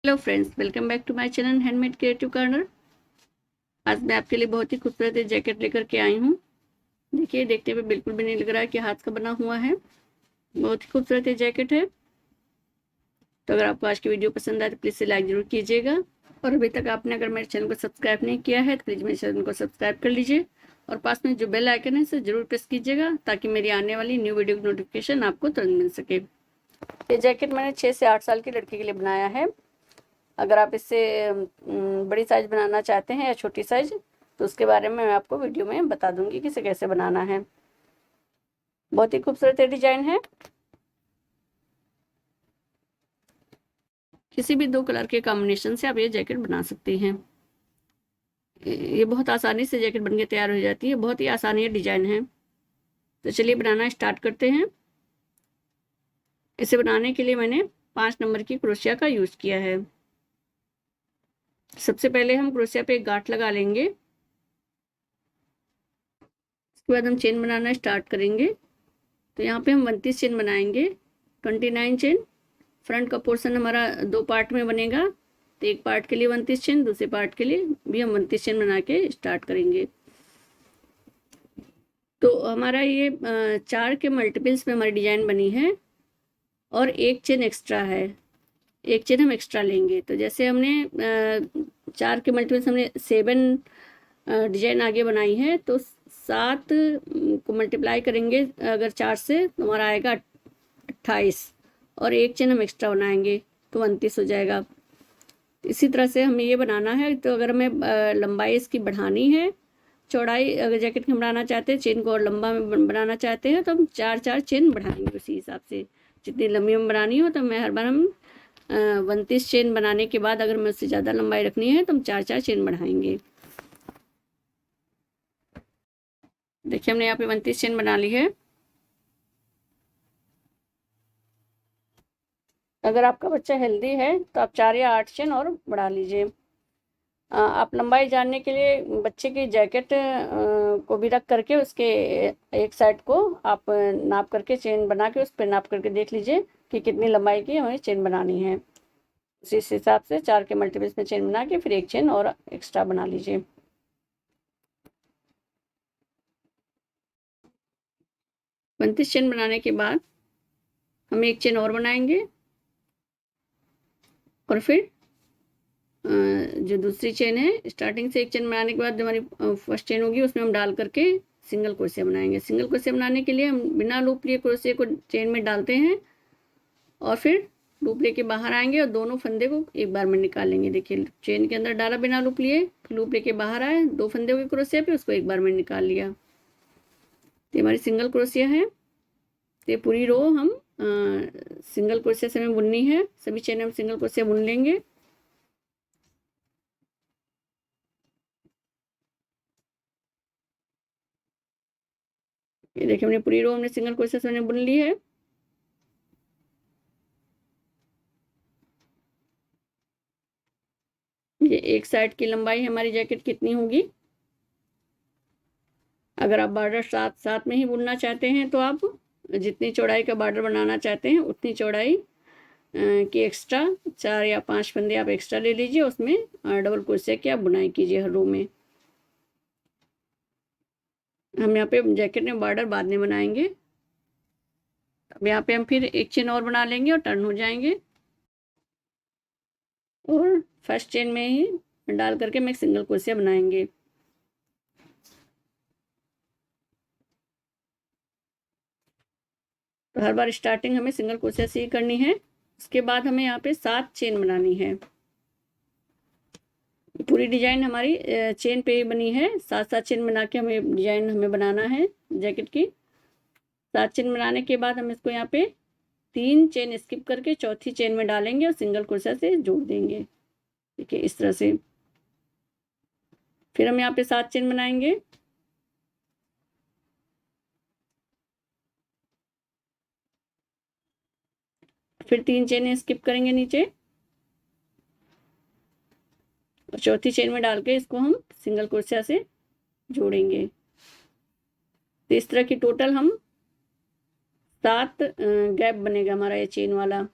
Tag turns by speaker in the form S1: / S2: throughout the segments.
S1: Hello friends, welcome back to my channel handmade creative corner. आज मैं आपके लिए बहुत ही खूबसूरत जैकेट लेकर के आई हूँ। देखिए, देखते हुए बिल्कुल भी नहीं लग रहा है कि हाथ का बना हुआ है। बहुत ही खूबसूरत जैकेट है। तो अगर आपको आज की वीडियो पसंद आए तो प्लीज़ से लाइक जरूर कीजिएगा। और अभी तक आपने अगर मेरे चैनल को सब्सक्राइब नहीं किया है तो प्लीज़ मेरे चैनल को सब्सक्राइब कर लीजिए और पास में जो बेल आइकन है उसे जरूर प्रेस कीजिएगा ताकि मेरी आने वाली न्यू वीडियो की नोटिफिकेशन आपको तुरंत मिल सके। ये जैकेट मैंने 6 से 8 साल की लड़की के लिए बनाया है। अगर आप इससे बड़ी साइज बनाना चाहते हैं या छोटी साइज तो उसके बारे में मैं आपको वीडियो में बता दूंगी कि इसे कैसे बनाना है। बहुत ही खूबसूरत डिजाइन है। किसी भी 2 कलर के कॉम्बिनेशन से आप ये जैकेट बना सकते हैं। ये बहुत आसानी से जैकेट बनके तैयार हो जाती है। बहुत ही आसान ये डिजाइन है। तो चलिए बनाना स्टार्ट करते हैं। इसे बनाने के लिए मैंने 5 नंबर की क्रोशिया का यूज किया है। सबसे पहले हम क्रोशिया पे एक गांठ लगा लेंगे। इसके बाद हम चेन बनाना स्टार्ट करेंगे। तो यहाँ पे हम 29 चेन बनाएंगे। 29 चेन। फ्रंट का पोर्शन हमारा 2 पार्ट में बनेगा। तो एक पार्ट के लिए 29 चेन, दूसरे पार्ट के लिए भी हम 29 चेन बना के स्टार्ट करेंगे। तो हमारा ये 4 के मल्टीपल्स में हमारी डिजाइन बनी है और एक चेन एक्स्ट्रा है। एक चेन हम एक्स्ट्रा लेंगे। तो जैसे हमने 4 के मल्टीपल्स हमने 7 डिजाइन आगे बनाई है तो 7 को मल्टीप्लाई करेंगे अगर 4 से तो हमारा आएगा 28 और एक चेन हम एक्स्ट्रा बनाएंगे तो 29 हो जाएगा। इसी तरह से हमें ये बनाना है। तो अगर हमें लंबाई इसकी बढ़ानी है, चौड़ाई अगर जैकेट की हम बनाना चाहते हैं, चेन को और लंबा में बनाना चाहते हैं तो हम 4 चेन बढ़ाएंगे उसी हिसाब से। जितनी लंबी में बनानी हो तो मैं हर बार हम 29 चेन बनाने के बाद अगर हमें उससे ज़्यादा लंबाई रखनी है तो हम 4 चेन बढ़ाएंगे। देखिए, हमने यहाँ पे 29 चेन बना ली है। अगर आपका बच्चा हेल्दी है तो आप 4 या 8 चेन और बढ़ा लीजिए। आप लंबाई जानने के लिए बच्चे की जैकेट को भी रख करके उसके एक साइड को आप नाप करके चेन बना के उस पर नाप करके देख लीजिए कि कितनी लंबाई की हमें चेन बनानी है। उसी हिसाब से 4 के मल्टीपल्स में चेन बना के फिर एक चेन और एक्स्ट्रा बना लीजिए। 29 चेन बनाने के बाद हम एक चेन और बनाएंगे और फिर जो दूसरी चेन है, स्टार्टिंग से एक चेन बनाने के बाद जो हमारी फर्स्ट चेन होगी उसमें हम डाल करके सिंगल क्रोशिया बनाएंगे। सिंगल क्रोशिया बनाने के लिए हम बिना लूप लिए क्रोशिया को चेन में डालते हैं और फिर लूप लेके बाहर आएंगे और दोनों फंदे को एक बार में निकाल लेंगे। देखिए, चेन के अंदर डाला बिना लूप लिए, लूप लेके बाहर आए, 2 फंदे के क्रोशिया पे उसको एक बार में निकाल लिया। तो हमारी सिंगल क्रोशिया है। तो ये पूरी रो हम सिंगल क्रोशिया से हमें बुननी है। सभी चेन हम सिंगल क्रोशिया बुन लेंगे। ये देखिए, हमने पूरी रो हमने सिंगल क्रोशिया से हमने बुन ली है। ये एक साइड की लंबाई हमारी जैकेट कितनी होगी। अगर आप बॉर्डर साथ साथ में ही बुनना चाहते हैं तो आप जितनी चौड़ाई का बॉर्डर बनाना चाहते हैं उतनी चौड़ाई की एक्स्ट्रा 4 या 5 फंदे आप एक्स्ट्रा ले लीजिए। उसमें डबल क्रोशिया की आप बुनाई कीजिए हर रो में। हम यहाँ पे जैकेट में बॉर्डर बाद में बनाएंगे। अब यहाँ पे हम फिर एक चेन और बना लेंगे और टर्न हो जाएंगे और फर्स्ट चेन में ही डाल करके हम एक सिंगल क्रोशिया बनाएंगे। तो हर बार स्टार्टिंग हमें सिंगल क्रोशिया से ही करनी है। उसके बाद हमें यहाँ पे 7 चेन बनानी है। पूरी डिजाइन हमारी चेन पे ही बनी है। 7 चेन बना के हमें डिजाइन हमें बनाना है जैकेट की। 7 चेन बनाने के बाद हम इसको यहाँ पे 3 चेन स्किप करके चौथी चेन में डालेंगे और सिंगल क्रोशिया से जोड़ देंगे। ठीक है, इस तरह से। फिर हम यहाँ पे 7 चेन बनाएंगे। फिर 3 चेन स्किप करेंगे नीचे और चौथी चेन में डाल के इसको हम सिंगल क्रोशिया से जोड़ेंगे। तो इस तरह की टोटल हम 7 गैप बनेगा हमारा ये चेन वाला।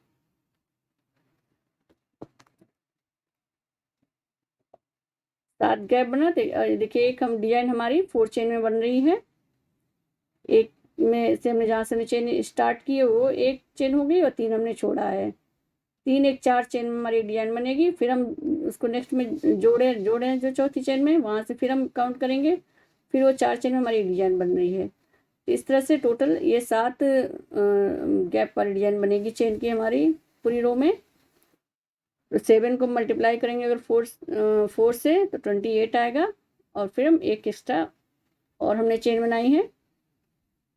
S1: 7 गैप बना। देखिए एक हम डिजाइन हमारी 4 चेन में बन रही है। एक में से हमने जहाँ से हमने चेन स्टार्ट की है वो एक चेन हो गई और 3 हमने छोड़ा है। 3 एक 4 चेन में हमारी डिजाइन बनेगी। फिर हम उसको नेक्स्ट में जोड़े जोड़े हैं जो चौथी चेन में, वहाँ से फिर हम काउंट करेंगे। फिर वो 4 चेन में हमारी डिजाइन बन रही है। इस तरह से टोटल ये 7 गैप वाली डिजाइन बनेगी चेन की हमारी पूरी रो में। तो 7 को मल्टीप्लाई करेंगे अगर 4 से तो 28 आएगा। और फिर हम एक एक्स्ट्रा और हमने चेन बनाई है,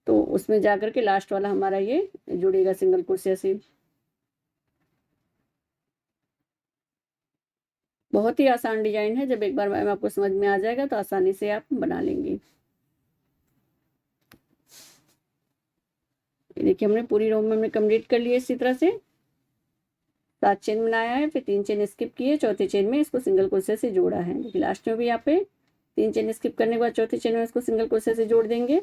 S1: तो उसमें जा कर के लास्ट वाला हमारा ये जुड़ेगा सिंगल क्रोशिया से। बहुत ही आसान डिजाइन है। जब एक बार मैम आपको समझ में आ जाएगा तो आसानी से आप बना लेंगे। ये देखिए हमने पूरी रो में हमने कंप्लीट कर लिया इसी तरह से। 7 चेन बनाया है, फिर 3 चेन स्किप किए, चौथे चेन में इसको सिंगल क्रोशिया से जोड़ा है। देखिए लास्ट में भी यहाँ पे 3 चेन स्किप करने के बाद चौथे चेन में इसको सिंगल क्रोशिया से जोड़ देंगे।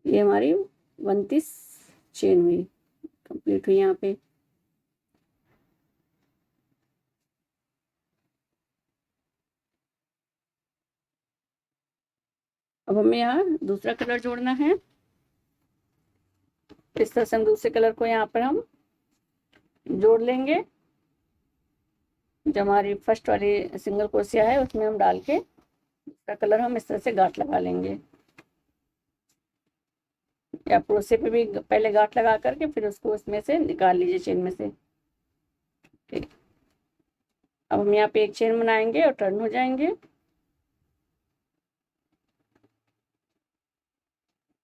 S1: ये हमारी 29 चेन हुई, कंप्लीट हुई यहाँ पे। अब हमें यहाँ दूसरा कलर जोड़ना है। इस तरह से हम दूसरे कलर को यहाँ पर हम जोड़ लेंगे। जो हमारी फर्स्ट वाली सिंगल क्रोशिया है उसमें हम डाल के दूसरा कलर हम इस तरह से गांठ लगा लेंगे। या क्रोशिया पे भी पहले गांठ लगा करके फिर उसको उसमें से निकाल लीजिए चेन में से। ठीक, अब हम यहाँ पे एक चेन बनाएंगे और टर्न हो जाएंगे।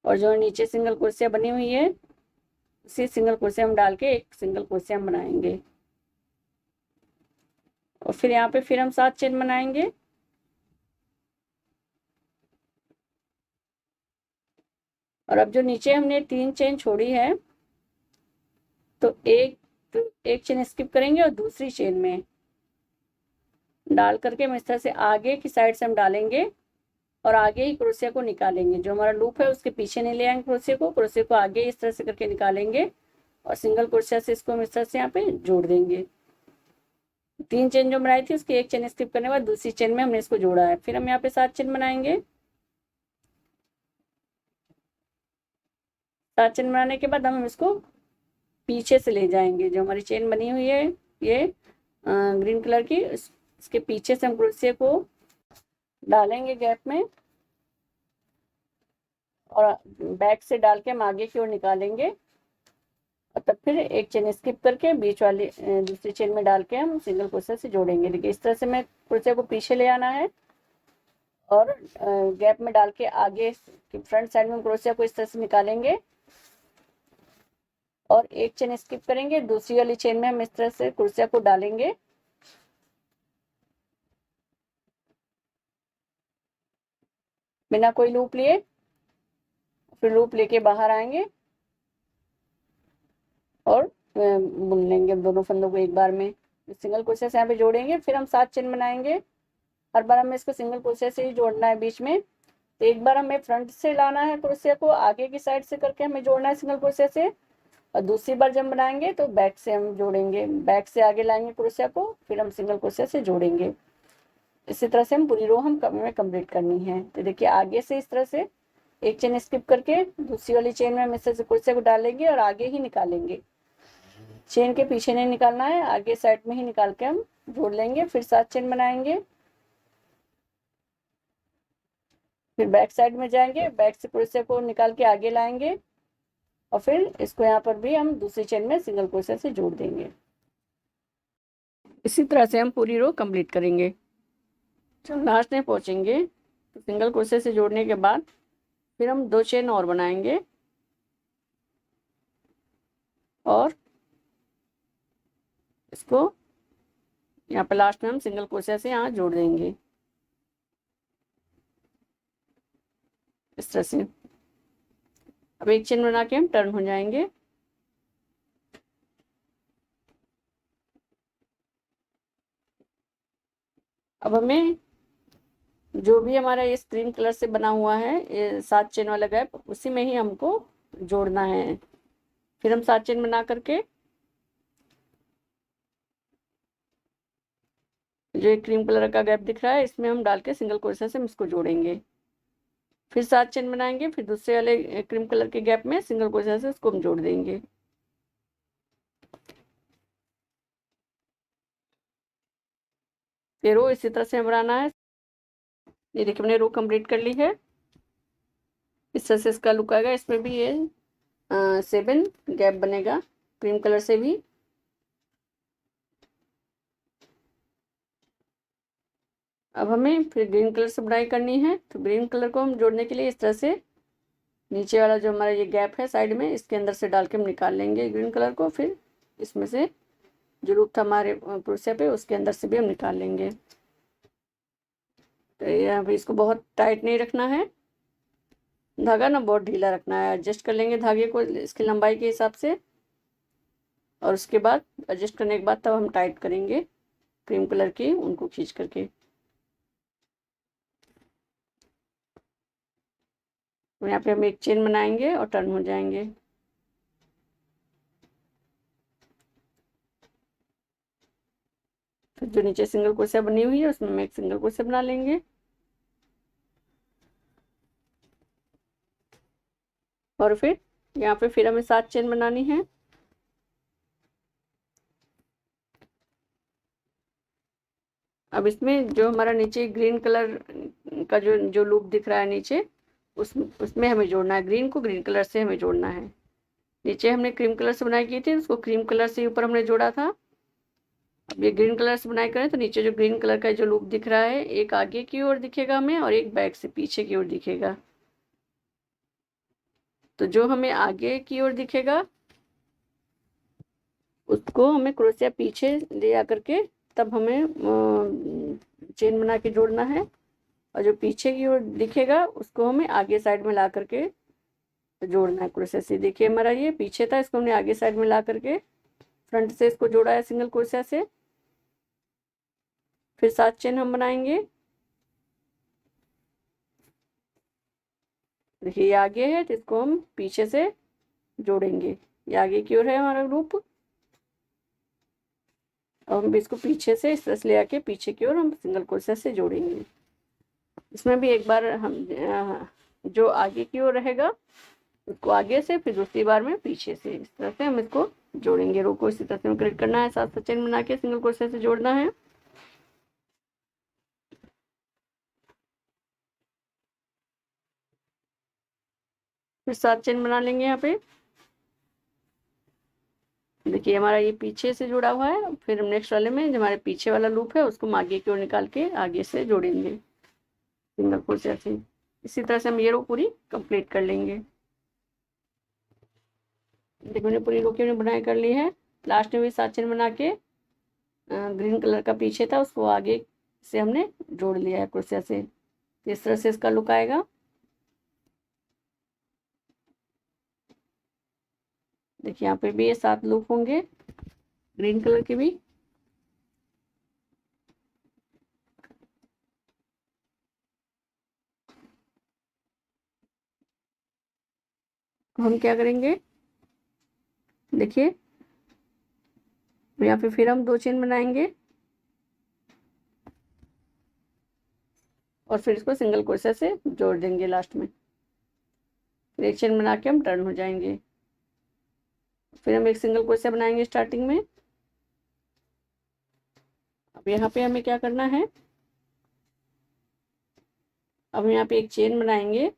S1: और जो नीचे सिंगल क्रोशिया बनी हुई है उसी सिंगल क्रोशिया हम डाल के एक सिंगल क्रोशिया हम बनाएंगे। और फिर यहाँ पे फिर हम 7 चेन बनाएंगे। और अब जो नीचे हमने 3 चेन छोड़ी है तो एक चेन स्किप करेंगे और दूसरी चेन में डाल करके हम इस तरह से आगे की साइड से हम डालेंगे और आगे ही क्रोशिया को निकालेंगे। जो हमारा लूप है उसके पीछे नहीं ले आएंगे क्रोशिया को आगे इस तरह से करके निकालेंगे और सिंगल क्रोशिया से इसको हम इस तरह से यहाँ पे जोड़ देंगे। 3 चेन जो बनाई थी उसकी एक चेन स्किप करने के बाद दूसरी चेन में हमने इसको जोड़ा है। फिर हम यहाँ पे 7 चेन बनाएंगे। 7 चेन बनाने के बाद हम इसको पीछे से ले जाएंगे। जो हमारी चेन बनी हुई है ये ग्रीन कलर की, इसके पीछे से हम क्रोशिया को डालेंगे गैप में और बैक से डाल के हम आगे की ओर निकालेंगे। और तब फिर एक चेन स्किप करके बीच वाली दूसरी चेन में डाल के हम सिंगल क्रोशिया से जोड़ेंगे। देखिए इस तरह से मैं क्रोशिया को पीछे ले आना है और गैप में डाल के आगे फ्रंट साइड में क्रोशिया को इस तरह से निकालेंगे और एक चेन स्किप करेंगे। दूसरी वाली चेन में हम इस तरह से क्रोशिया को डालेंगे बिना कोई लूप लिए। फिर लूप लेके बाहर आएंगे और बुन लेंगे दोनों फंदों को एक बार में। सिंगल क्रोशिया से यहाँ पे जोड़ेंगे। फिर हम 7 चेन बनाएंगे। हर बार हमें इसको सिंगल क्रोशिया से ही जोड़ना है बीच में। तो एक बार हमें फ्रंट से लाना है क्रोशिया को, आगे की साइड से करके हमें जोड़ना है सिंगल क्रोशिया से। और दूसरी बार जब बनाएंगे तो बैक से हम जोड़ेंगे, बैक से आगे लाएंगे क्रोशिया को, फिर हम सिंगल क्रोशिया से जोड़ेंगे। इसी तरह से हम पूरी रो हम कंप्लीट करनी है। तो देखिए आगे से इस तरह से एक चेन स्किप करके दूसरी वाली चेन में हम इस तरह से क्रोशिया को डालेंगे और आगे ही निकालेंगे। चेन के पीछे नहीं निकालना है, आगे साइड में ही निकाल के हम जोड़ लेंगे। फिर 7 चेन बनाएंगे। फिर बैक साइड में जाएंगे, बैक से क्रोशिया को निकाल के आगे लाएंगे और फिर इसको यहाँ पर भी हम दूसरी चेन में सिंगल क्रोशिया से जोड़ देंगे। इसी तरह से हम पूरी रो कंप्लीट करेंगे। जब लास्ट में पहुंचेंगे तो सिंगल क्रोशिया से जोड़ने के बाद फिर हम 2 चेन और बनाएंगे और इसको यहाँ पे लास्ट में हम सिंगल क्रोशिया से यहाँ जोड़ देंगे इस तरह से। अब एक चेन बना के हम टर्न हो जाएंगे। अब हमें जो भी हमारा ये स्क्रीन कलर से बना हुआ है ये 7 चेन वाला गैप, उसी में ही हमको जोड़ना है। फिर हम 7 चेन बना करके जो एक क्रीम कलर का गैप दिख रहा है इसमें हम डाल के सिंगल क्रोशा से हम इसको जोड़ेंगे। फिर 7 चेन बनाएंगे, फिर दूसरे वाले क्रीम कलर के गैप में सिंगल क्रोशा से इसको हम जोड़ देंगे। फिर रो इसी तरह से बनाना है। ये देखिए हमने रो कंप्लीट कर ली है। इस तरह से इसका लुक आएगा। इसमें भी ये 7 गैप बनेगा क्रीम कलर से भी। अब हमें फिर ग्रीन कलर से बुनाई करनी है, तो ग्रीन कलर को हम जोड़ने के लिए इस तरह से नीचे वाला जो हमारा ये गैप है साइड में, इसके अंदर से डाल के हम निकाल लेंगे ग्रीन कलर को। फिर इसमें से जो लूप था हमारे क्रोशिया पे उसके अंदर से भी हम निकाल लेंगे। तो यहाँ पे इसको बहुत टाइट नहीं रखना है, धागा ना बहुत ढीला रखना है। एडजस्ट कर लेंगे धागे को इसकी लंबाई के हिसाब से, और उसके बाद एडजस्ट करने के बाद तब हम टाइट करेंगे क्रीम कलर की उनको खींच करके। तो यहाँ पे हम एक चेन बनाएंगे और टर्न हो जाएंगे। फिर जो नीचे सिंगल क्रोशिया बनी हुई है उसमें हम एक सिंगल क्रोशिया बना लेंगे, और फिर यहाँ पे फिर हमें 7 चेन बनानी है। अब इसमें जो हमारा नीचे ग्रीन कलर का जो जो लूप दिख रहा है नीचे, उसमें हमें जोड़ना है। ग्रीन को ग्रीन कलर से हमें जोड़ना है। नीचे हमने क्रीम कलर से बुनाई की थी, उसको क्रीम कलर से ऊपर हमने जोड़ा था। अब ये ग्रीन कलर से बुनाई करें तो नीचे जो ग्रीन कलर का जो लूप दिख रहा है, एक आगे की ओर दिखेगा हमें और एक बैक से पीछे की ओर दिखेगा। तो जो हमें आगे की ओर दिखेगा उसको हमें क्रोशिया पीछे ले आकर के तब हमें चेन बना के जोड़ना है, और जो पीछे की ओर दिखेगा उसको हमें आगे साइड में ला करके जोड़ना है क्रोशिया से। देखिए हमारा ये पीछे था, इसको हमने आगे साइड में ला करके फ्रंट से इसको जोड़ा है सिंगल क्रोशिया से। फिर 7 चेन हम बनाएंगे। देखिए ये आगे है तो इसको हम पीछे से जोड़ेंगे। ये आगे की ओर है हमारा ग्रुप, और हम इसको पीछे से इस तरह से ले आके पीछे की ओर हम सिंगल क्रोशिया से जोड़ेंगे। इसमें भी एक बार हम जो आगे की ओर रहेगा उसको आगे से, फिर दूसरी बार में पीछे से, इस तरह से हम इसको जोड़ेंगे। रो को इसी तरह से कंप्लीट करना है। 7 चेन बना के सिंगल क्रोशिया से जोड़ना है। फिर 7 चेन बना लेंगे यहाँ पे। देखिए हमारा ये पीछे से जुड़ा हुआ है। फिर हम नेक्स्ट वाले में जो हमारे पीछे वाला लूप है उसको हम आगे की ओर निकाल के आगे से जोड़ेंगे सिंगल क्रोशिया से। इसी तरह से हम ये रो पूरी कंप्लीट कर लेंगे। देखो मैंने पूरी रो की बनाई कर ली है। लास्ट में भी 7 चेन बना के ग्रीन कलर का पीछे था उसको आगे से हमने जोड़ लिया है क्रोशिया से। इस तरह से इसका लुक आएगा। देखिए यहाँ पे भी ये 7 लूप होंगे ग्रीन कलर के भी। हम क्या करेंगे, देखिए यहाँ पे फिर हम 2 चेन बनाएंगे और फिर इसको सिंगल क्रोशिया से जोड़ देंगे लास्ट में। फिर एक चेन बना के हम टर्न हो जाएंगे। फिर हम एक सिंगल क्रोशिया बनाएंगे स्टार्टिंग में। अब यहाँ पे हमें क्या करना है, अब हम यहाँ पे एक चेन बनाएंगे,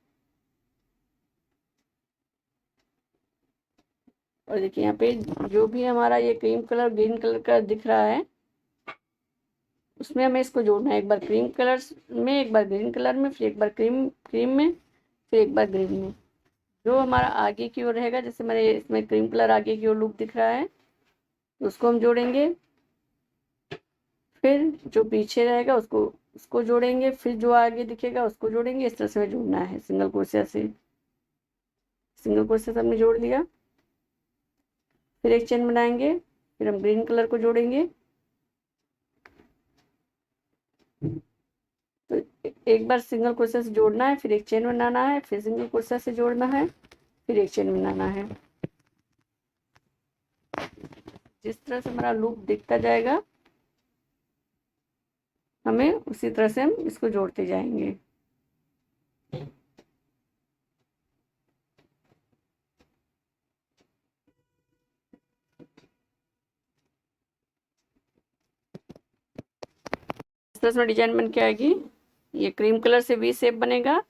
S1: और देखिए यहाँ पे जो भी हमारा ये क्रीम कलर ग्रीन कलर का दिख रहा है उसमें हमें इसको जोड़ना है। एक बार क्रीम कलर में, एक बार ग्रीन कलर में, फिर एक बार क्रीम क्रीम में, फिर एक बार ग्रीन में। जो हमारा आगे की ओर रहेगा, जैसे हमारे इसमें क्रीम कलर आगे की ओर लूप दिख रहा है उसको हम जोड़ेंगे। फिर जो पीछे रहेगा उसको उसको जोड़ेंगे। फिर जो आगे दिखेगा उसको जोड़ेंगे। इस तरह से जोड़ना है सिंगल क्रोशिया से। सिंगल क्रोशिया से हमने जोड़ लिया। फिर एक चेन बनाएंगे, फिर हम ग्रीन कलर को जोड़ेंगे। तो एक बार सिंगल क्रोशिया से जोड़ना है, फिर एक चेन बनाना है, फिर सिंगल क्रोशिया से जोड़ना है, फिर एक चेन बनाना है। जिस तरह से हमारा लूप दिखता जाएगा उसी तरह से हम इसको जोड़ते जाएंगे। इस तरह से डिजाइन बन के आएगी। ये क्रीम कलर से वी शेप बनेगा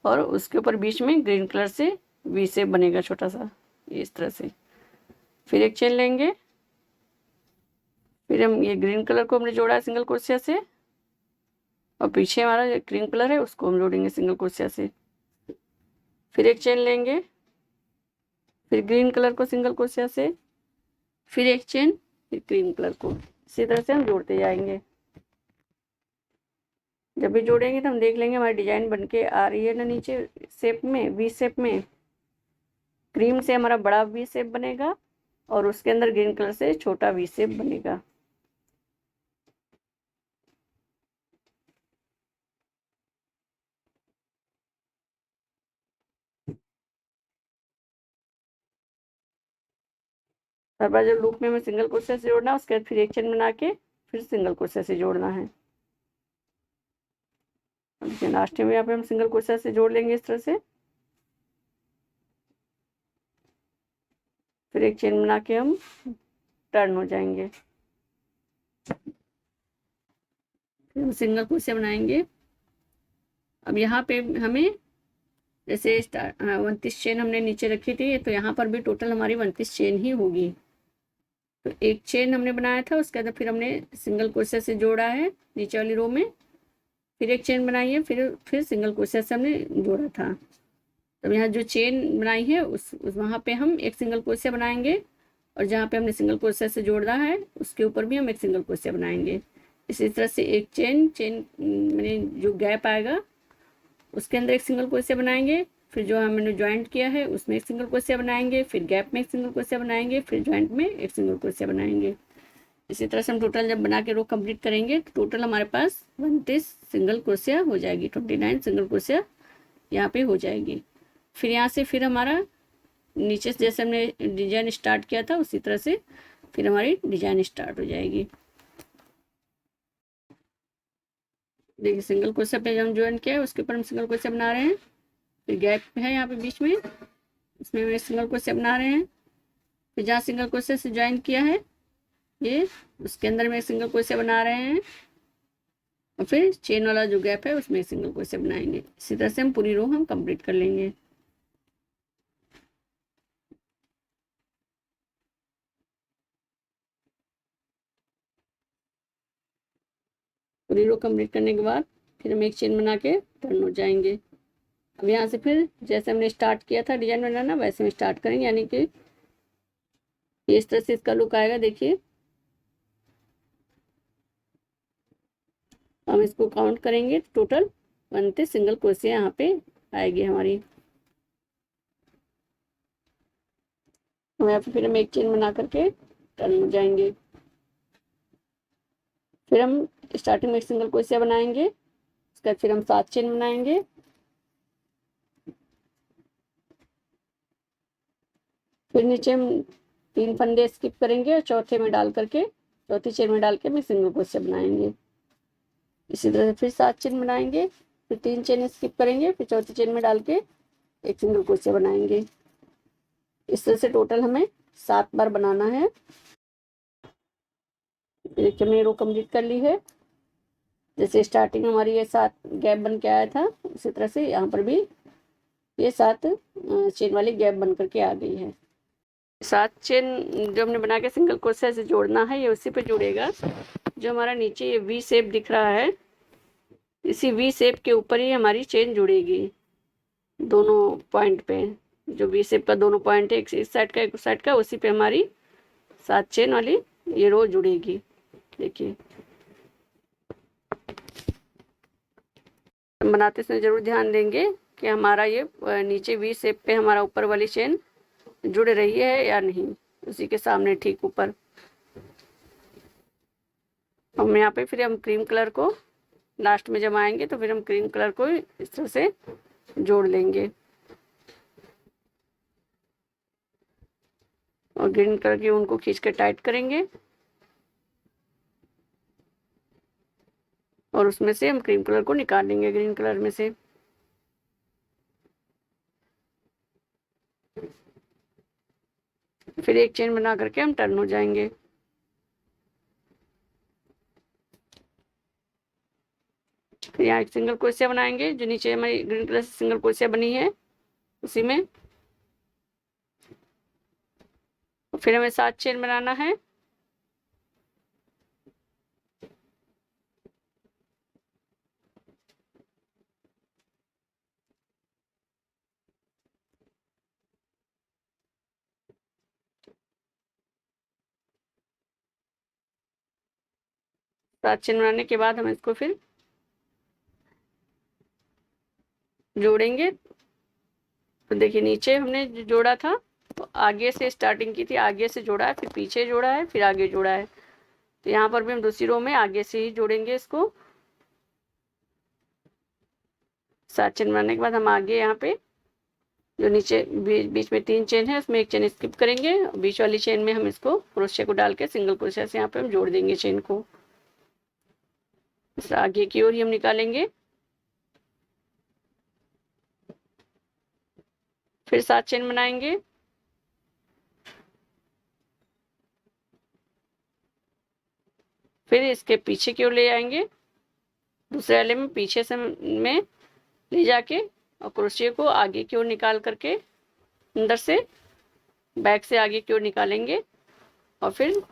S1: और उसके ऊपर बीच में ग्रीन कलर से वी शेप बनेगा छोटा सा, इस तरह से। फिर एक चेन लेंगे, फिर हम ये ग्रीन कलर को हमने जोड़ा है सिंगल क्रोशिया से, और पीछे हमारा जो क्रीम कलर है उसको हम जोड़ेंगे सिंगल क्रोशिया से। फिर एक चेन लेंगे, फिर ग्रीन कलर को सिंगल क्रोशिया से, फिर एक चेन, फिर क्रीम कलर को। इसी तरह से हम जोड़ते जाएंगे। जब भी जोड़ेंगे तो हम देख लेंगे हमारी डिजाइन बनके आ रही है ना, नीचे शेप में, वी शेप में। क्रीम से हमारा बड़ा वी शेप बनेगा और उसके अंदर ग्रीन कलर से छोटा वी शेप बनेगा। हर बार जब लूप में हमें सिंगल क्रोशिया से जोड़ना है, उसके बाद फिर एक चेन बना के फिर सिंगल क्रोशिया से जोड़ना है। लास्ट में यहाँ पे हम सिंगल क्रोशिया से जोड़ लेंगे इस तरह से। फिर एक चेन बना के हम टर्न हो जाएंगे। फिर हम सिंगल क्रोशिया बनाएंगे। अब यहाँ पे हमें जैसे 29 चेन हमने नीचे रखी थी, तो यहाँ पर भी टोटल हमारी 29 चेन ही होगी। तो एक चेन हमने बनाया था, उसके बाद फिर हमने सिंगल क्रोशिया से जोड़ा है नीचे वाली रो में, फिर एक चेन बनाई है, फिर सिंगल क्रोशिया से हमने जोड़ा था। तो यहाँ जो चेन बनाई है उस वहाँ पे हम एक सिंगल क्रोशिया बनाएंगे, और जहाँ पे हमने सिंगल क्रोशिया से जोड़ा है उसके ऊपर भी हम एक सिंगल क्रोशिया बनाएंगे। इसी तरह से एक चेन मैंने जो गैप आएगा उसके अंदर एक सिंगल क्रोशिया बनाएंगे, फिर जो हमने ज्वाइंट किया है उसमें एक सिंगल क्रोशिया बनाएंगे, फिर गैप में एक सिंगल क्रोशिया बनाएंगे, फिर ज्वाइंट में एक सिंगल क्रोशिया बनाएंगे। इसी तरह से हम टोटल जब बना के रो कंप्लीट करेंगे तो टोटल हमारे पास 29 सिंगल क्रोशिया हो जाएगी, 29 सिंगल क्रोशिया यहाँ पे हो जाएगी। फिर यहाँ से फिर हमारा नीचे से जैसे हमने डिजाइन स्टार्ट किया था उसी तरह से फिर हमारी डिजाइन स्टार्ट हो जाएगी। देखिए सिंगल क्रोशिया पे हम ज्वाइन किया है उसके ऊपर हम सिंगल क्रोशिया बना रहे हैं, फिर गैप है यहाँ पे बीच में, इसमें हम सिंगल क्रोशिया बना रहे हैं। फिर जहाँ सिंगल क्रोशिया से ज्वाइन किया है ये, उसके अंदर में सिंगल क्रोशिया बना रहे हैं, और फिर चेन वाला जो गैप है उसमें सिंगल क्रोशिया बनाएंगे। इसी तरह से हम पूरी रो हम कंप्लीट कर लेंगे। पूरी रो कंप्लीट करने के बाद फिर हम एक चेन बना के टर्न हो जाएंगे। अब यहाँ से फिर जैसे हमने स्टार्ट किया था डिजाइन बनाना वैसे हम स्टार्ट करेंगे, यानी कि इस तरह से इसका लुक आएगा। देखिए हम इसको काउंट करेंगे तो टोटल 29 सिंगल क्रोशिया यहाँ पे आएगी हमारी। हम यहाँ पे फिर हम एक चेन बना करके टर्न हो जाएंगे। फिर हम स्टार्टिंग में एक सिंगल क्रोशिया बनाएंगे, उसके बाद फिर हम 7 चेन बनाएंगे, फिर नीचे हम 3 फंदे स्किप करेंगे और चौथे में डाल करके चौथी चेन में डाल के हम सिंगल क्रोशिया बनाएंगे। इसी तरह से फिर 7 चेन बनाएंगे, फिर 3 चेन स्किप करेंगे, फिर चौथी चेन में डाल के एक सिंगल क्रोशिया बनाएंगे। इस तरह से टोटल हमें 7 बार बनाना है। देखिए हमने रो कंप्लीट कर ली है। जैसे स्टार्टिंग हमारी ये 7 गैप बन के आया था उसी तरह से यहाँ पर भी ये 7 चेन वाली गैप बन करके आ गई है। 7 चेन जो हमने बना के सिंगल क्रोशिया से जोड़ना है ये उसी पे जुड़ेगा। जो हमारा नीचे ये वी शेप दिख रहा है, इसी वी शेप के ऊपर ही हमारी चेन जुड़ेगी दोनों पॉइंट पे। जो वी शेप का दोनों पॉइंट है, एक इस साइड का एक उस साइड का, उसी पे हमारी 7 चेन वाली ये रो जुड़ेगी। देखिए हम बनाते समय जरूर ध्यान देंगे कि हमारा ये नीचे वी शेप पे हमारा ऊपर वाली चेन जुड़ रही है या नहीं, उसी के सामने ठीक ऊपर। हम यहाँ पे फिर हम क्रीम कलर को लास्ट में जब आएंगे तो फिर हम क्रीम कलर को इस तरह से जोड़ लेंगे, और ग्रीन कलर की उनको खींच के टाइट करेंगे। और उसमें से हम क्रीम कलर को निकाल लेंगे, ग्रीन कलर में से। फिर एक चेन बना करके हम टर्न हो जाएंगे। फिर यहाँ एक सिंगल क्रोशिया बनाएंगे, जो नीचे हमारी ग्रीन कलर से सिंगल क्रोशिया बनी है उसी में। फिर हमें 7 चेन बनाना है। सात चेन बनाने के बाद हम इसको फिर जोड़ेंगे। तो देखिए नीचे हमने जोड़ा था, तो आगे से स्टार्टिंग की थी, आगे से जोड़ा है, फिर पीछे जोड़ा है, फिर आगे जोड़ा है। तो यहाँ पर भी हम दूसरी रो में आगे से ही जोड़ेंगे इसको। 7 चेन बनाने के बाद हम आगे यहाँ पे जो नीचे बीच में 3 चेन है उसमें एक चेन स्किप करेंगे, बीच वाली चेन में हम इसको क्रोशिया को डाल के सिंगल क्रोशिया से यहाँ पे हम जोड़ देंगे चेन को। इस आगे की ओर ही हम निकालेंगे। फिर 7 चेन बनाएंगे। फिर इसके पीछे की ओर ले आएंगे, दूसरे वाले में पीछे से में ले जाके और क्रोशिया को आगे की ओर निकाल करके अंदर से बैक से आगे की ओर निकालेंगे और फिर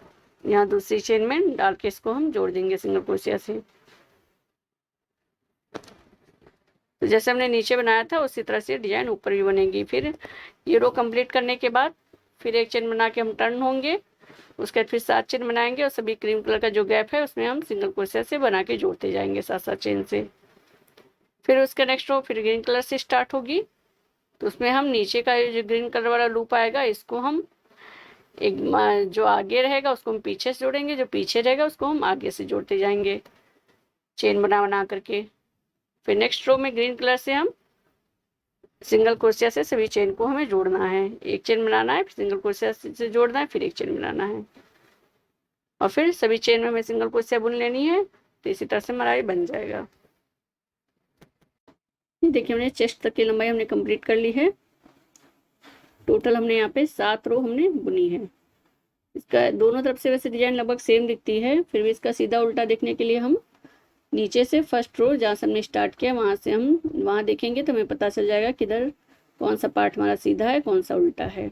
S1: यहाँ दूसरी चेन में डाल के इसको हम जोड़ देंगे सिंगल क्रोशिया से। तो जैसे हमने नीचे बनाया था उसी तरह से डिजाइन ऊपर भी बनेगी। फिर ये रो कंप्लीट करने के बाद फिर एक चेन बना के हम टर्न होंगे, उसके बाद फिर 7 चेन बनाएंगे और सभी क्रीम कलर का जो गैप है उसमें हम सिंगल क्रोशिया से बना के जोड़ते जाएंगे 7-7 चेन से। फिर उसका नेक्स्ट रो फिर ग्रीन कलर से स्टार्ट होगी, तो उसमें हम नीचे का जो ग्रीन कलर वाला लूप आएगा इसको हम एक जो आगे रहेगा उसको हम पीछे से जोड़ेंगे, जो पीछे रहेगा उसको हम आगे से जोड़ते जाएंगे चेन बना बना करके। फिर नेक्स्ट रो में ग्रीन कलर से हम सिंगल क्रोशिया से सभी चेन को हमें जोड़ना है, एक चेन बनाना है, फिर सिंगल क्रोशिया से जोड़ना है, फिर एक चेन बनाना है और फिर सभी चेन में हमें सिंगल क्रोशिया बुन लेनी है। तो इसी तरह से हमारा ये बन जाएगा। ये देखिए हमने चेस्ट तक की लंबाई हमने कंप्लीट कर ली है। टोटल हमने यहाँ पे 7 रो हमने बुनी है। इसका दोनों तरफ से वैसे डिजाइन लगभग सेम दिखती है, फिर भी इसका सीधा उल्टा देखने के लिए हम नीचे से फर्स्ट रो जहाँ से हमने स्टार्ट किया वहाँ से हम वहाँ देखेंगे तो हमें पता चल जाएगा किधर कौन सा पार्ट हमारा सीधा है कौन सा उल्टा है।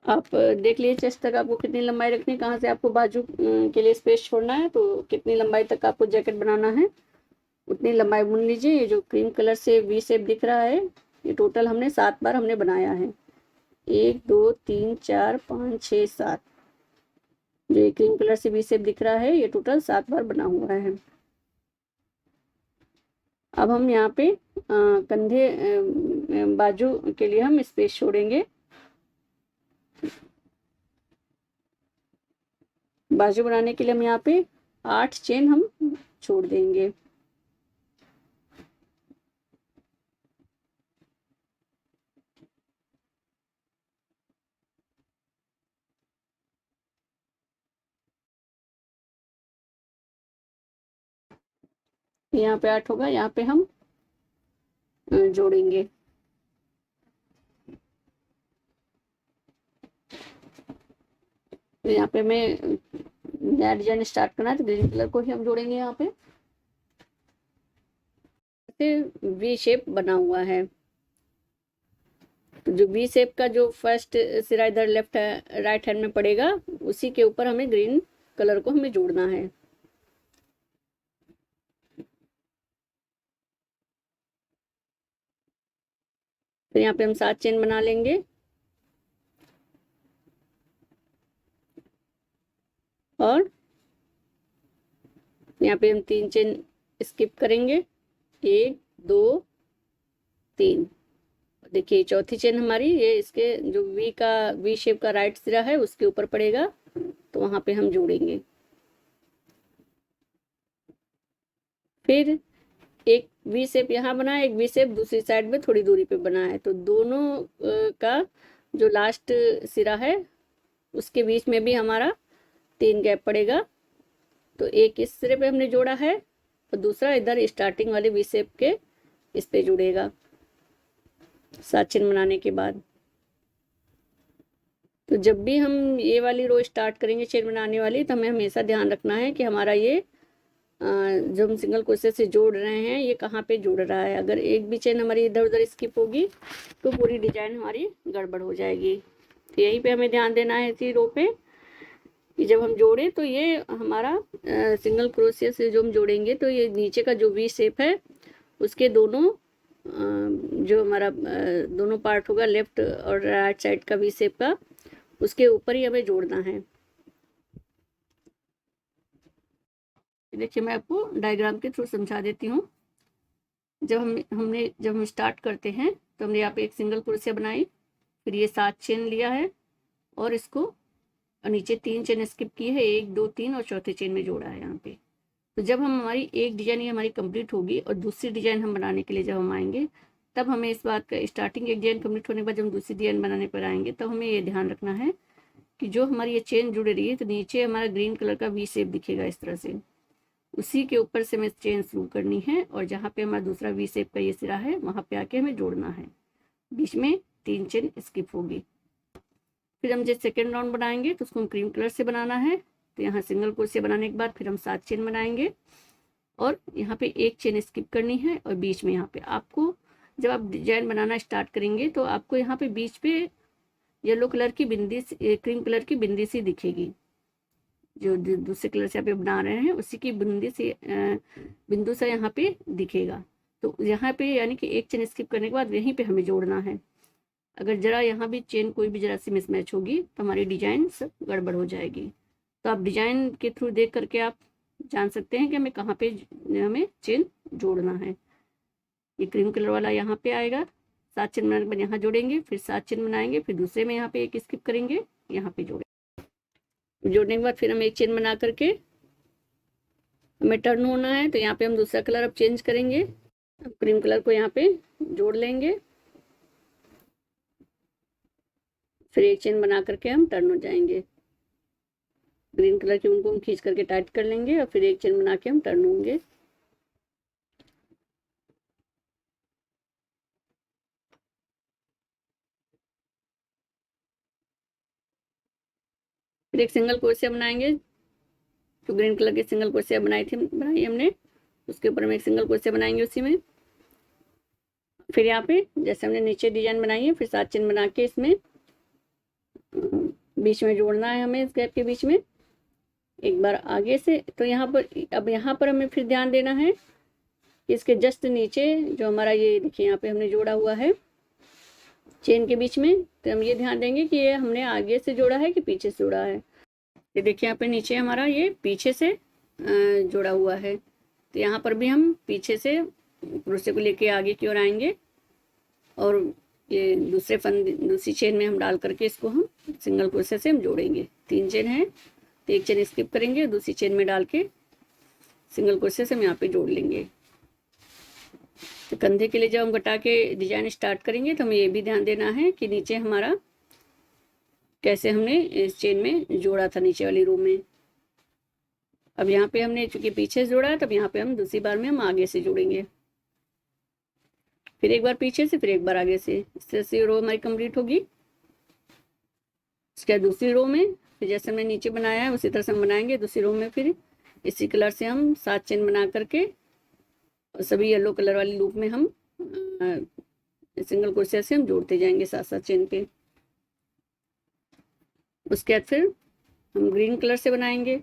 S1: आप देख लीजिए चेस्ट तक आपको कितनी लंबाई रखनी है, कहाँ से आपको बाजू के लिए स्पेस छोड़ना है, तो कितनी लंबाई तक आपको जैकेट बनाना है उतनी लंबाई बुन लीजिए। ये जो क्रीम कलर से वी शेप दिख रहा है ये टोटल हमने 7 बार हमने बनाया है, 1 2 3 4 5 6 7। जो ये क्रीम कलर से वी शेप दिख रहा है ये टोटल 7 बार बना हुआ है। अब हम यहाँ पे कंधे बाजू के लिए हम स्पेस छोड़ेंगे। बाजू बनाने के लिए हम यहाँ पे 8 चेन हम छोड़ देंगे। यहाँ पे 8 होगा, यहाँ पे हम जोड़ेंगे। तो यहाँ पे हमें नया डिजाइन स्टार्ट करना है तो ग्रीन कलर को ही हम जोड़ेंगे। यहाँ पे वी शेप बना हुआ है, तो जो वी शेप का जो फर्स्ट सिरा इधर लेफ्ट राइट हैंड में पड़ेगा उसी के ऊपर हमें ग्रीन कलर को हमें जोड़ना है। फिर यहाँ पे हम 7 चेन बना लेंगे और यहाँ पे हम 3 चेन स्किप करेंगे, 1 2 3। देखिए चौथी चेन हमारी ये इसके जो वी शेप का राइट सिरा है उसके ऊपर पड़ेगा, तो वहां पे हम जोड़ेंगे। फिर एक वी शेप यहाँ बना है, एक वी शेप दूसरी साइड में थोड़ी दूरी पे बना है, तो दोनों का जो लास्ट सिरा है उसके बीच में भी हमारा 3 गैप पड़ेगा। तो एक इस सिरे पे हमने जोड़ा है और दूसरा इधर स्टार्टिंग वाले वी शेप के इस पे जुड़ेगा 7 चेन बनाने के बाद। तो जब भी हम ये वाली रो स्टार्ट करेंगे चेन बनाने वाली, तो हमें हमेशा ध्यान रखना है कि हमारा ये जो हम सिंगल क्रोशे से जोड़ रहे हैं ये कहाँ पे जुड़ रहा है। अगर एक भी चेन हमारी इधर उधर स्किप होगी तो पूरी डिजाइन हमारी गड़बड़ हो जाएगी। तो यहीं पे हमें ध्यान देना है इसी रो पे कि जब हम जोड़ें तो ये हमारा सिंगल क्रोशे से जो हम जोड़ेंगे तो ये नीचे का जो वी शेप है उसके दोनों जो हमारा दोनों पार्ट होगा लेफ्ट और राइट साइड का वी शेप का, उसके ऊपर ही हमें जोड़ना है। देखिए मैं आपको डायग्राम के थ्रू समझा देती हूँ। जब हम स्टार्ट करते हैं तो हमने यहाँ पे एक सिंगल क्रोशिया बनाई, फिर ये 7 चेन लिया है और इसको नीचे 3 चेन स्किप की है, 1 2 3 और चौथे चेन में जोड़ा है यहाँ पे। तो जब हम हमारी एक डिजाइन ये हमारी कंप्लीट होगी और दूसरी डिजाइन हम बनाने के लिए जब हम आएंगे, तब हमें इस बात का स्टार्टिंग एक डिजाइन कंप्लीट होने के बाद जब हम दूसरी डिजाइन बनाने पर आएंगे तब हमें ये ध्यान रखना है कि जो हमारी ये चेन जुड़ रही है तो नीचे हमारा ग्रीन कलर का वी शेप दिखेगा इस तरह से, उसी के ऊपर से हमें चेन शुरू करनी है और जहाँ पे हमारा दूसरा वी शेप का ये सिरा है वहाँ पे आके हमें जोड़ना है। बीच में 3 चेन स्किप होगी। फिर हम जब सेकेंड राउंड बनाएंगे तो उसको हम क्रीम कलर से बनाना है। तो यहाँ सिंगल क्रोशिया बनाने के बाद फिर हम 7 चेन बनाएंगे और यहाँ पे 1 चेन स्किप करनी है और बीच में यहाँ पे आपको जब आप डिजाइन बनाना स्टार्ट करेंगे तो आपको यहाँ पे बीच पे येलो कलर की बिंदी, क्रीम कलर की बिंदी सी दिखेगी। जो दूसरे कलर से यहाँ पे बना रहे हैं उसी की बिंदी से बिंदु सा यहाँ पे दिखेगा। तो यहाँ पे यानी कि 1 चेन स्किप करने के बाद यहीं पे हमें जोड़ना है। अगर जरा यहाँ भी चेन कोई भी जरा सी मिसमैच होगी तो हमारी डिजाइन सब गड़बड़ हो जाएगी। तो आप डिजाइन के थ्रू देख करके आप जान सकते हैं कि हमें कहाँ पे हमें चेन जोड़ना है। ये क्रीम कलर वाला यहाँ पे आएगा, 7 चेन बनाने के बाद यहाँ जोड़ेंगे, फिर 7 चेन बनाएंगे, फिर दूसरे में यहाँ पे 1 स्किप करेंगे, यहाँ पे जोड़ने के बाद फिर हम 1 चेन बना करके हमें टर्न होना है। तो यहाँ पे हम दूसरा कलर अब चेंज करेंगे, अब क्रीम कलर को यहाँ पे जोड़ लेंगे, फिर 1 चेन बना करके हम टर्न हो जाएंगे। ग्रीन कलर की उनको हम खींच करके टाइट कर लेंगे और फिर 1 चेन बना के हम टर्न होंगे। फिर एक सिंगल क्रोशिया बनाएंगे, जो ग्रीन कलर की सिंगल क्रोशिया बनाई हमने, उसके ऊपर हम एक सिंगल क्रोशिया बनाएंगे उसी में। फिर यहाँ पे जैसे हमने नीचे डिजाइन बनाई है फिर 7 चेन बना के इसमें बीच में जोड़ना है हमें, इस गैप के बीच में एक बार आगे से। तो यहाँ पर अब यहाँ पर हमें फिर ध्यान देना है कि इसके जस्ट नीचे जो हमारा ये देखिए यहाँ पे हमने जोड़ा हुआ है चेन के बीच में, तो हम ये ध्यान देंगे कि ये हमने आगे से जोड़ा है कि पीछे से जोड़ा है। ये देखिए यहाँ पे नीचे हमारा ये पीछे से जोड़ा हुआ है, तो यहाँ पर भी हम पीछे से क्रोशे को लेके आगे की ओर आएंगे और ये दूसरी चेन में हम डाल करके इसको हम सिंगल क्रोशे से हम जोड़ेंगे। 3 चेन है तो 1 चेन स्किप करेंगे, दूसरी चेन में डाल के सिंगल क्रोशे से हम यहाँ पे जोड़ लेंगे। तो कंधे के लिए जब हम घटा के डिजाइन स्टार्ट करेंगे तो हमें ये भी ध्यान देना है कि नीचे हमारा कैसे हमने इस चेन में जोड़ा था नीचे वाली रो में। अब यहाँ पे हमने चूंकि पीछे से जोड़ा है तब यहाँ पे हम दूसरी बार में हम आगे से जोड़ेंगे, फिर एक बार पीछे से फिर एक बार आगे से, इस तरह से रो हमारी कंप्लीट होगी। इसके बाद दूसरी रो में फिर जैसे हमने नीचे बनाया है उसी तरह से हम बनाएंगे दूसरी रो में, फिर इसी कलर से हम 7 चेन बना करके और सभी येलो कलर वाली लूप में हम सिंगल क्रोशिया से हम जोड़ते जाएंगे 7-7 चेन पे। उसके बाद फिर हम ग्रीन कलर से बनाएंगे,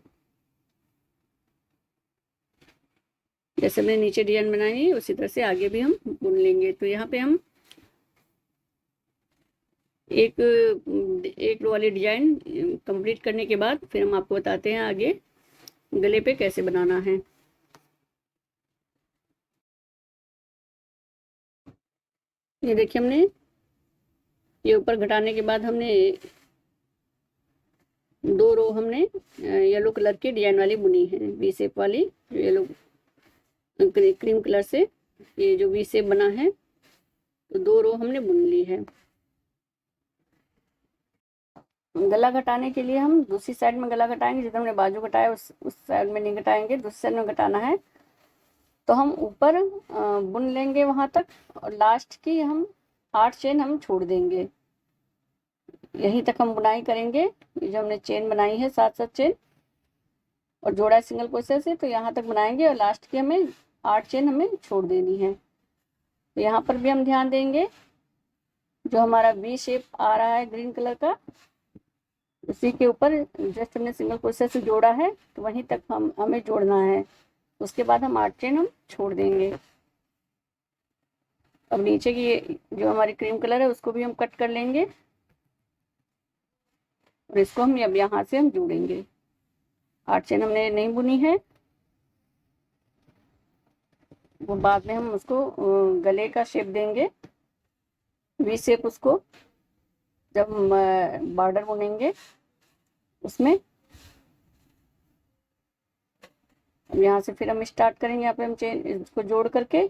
S1: जैसे हमने नीचे डिजाइन बनाई है उसी तरह से आगे भी हम बुन लेंगे। तो यहाँ पे हम एक रो वाली डिजाइन कंप्लीट करने के बाद फिर हम आपको बताते हैं आगे गले पे कैसे बनाना है। ये देखिए हमने ये ऊपर घटाने के बाद हमने 2 रो हमने येलो कलर की डिजाइन वाली बुनी है, वी शेप वाली, जो येलो क्रीम कलर से ये जो वी शेप बना है, तो 2 रो हमने बुन ली है। गला घटाने के लिए हम दूसरी साइड में गला घटाएंगे, जितना हमने बाजू घटाया उस साइड में नहीं घटाएंगे, दूसरी साइड में घटाना है। तो हम ऊपर बुन लेंगे वहाँ तक, और लास्ट की हम 8 चेन हम छोड़ देंगे। यहीं तक हम बुनाई करेंगे। ये जो हमने चेन बनाई है 7 चेन और जोड़ा है सिंगल क्रोशे से, तो यहाँ तक बनाएंगे और लास्ट की हमें 8 चेन हमें छोड़ देनी है। तो यहाँ पर भी हम ध्यान देंगे, जो हमारा वी शेप आ रहा है ग्रीन कलर का, उसी के ऊपर जस्ट हमने सिंगल क्रोशे से जोड़ा है, तो वहीं तक हमें जोड़ना है। उसके बाद हम 8 चेन हम छोड़ देंगे। अब नीचे की जो हमारी क्रीम कलर है उसको भी हम कट कर लेंगे, और इसको हम अब यहाँ से हम जोड़ेंगे। 8 चेन हमने नहीं बुनी है, वो बाद में हम उसको गले का शेप देंगे, वी शेप, उसको जब हम बॉर्डर बुनेंगे उसमें। अब यहाँ से फिर हम स्टार्ट करेंगे, यहाँ पे हम चेन इसको जोड़ करके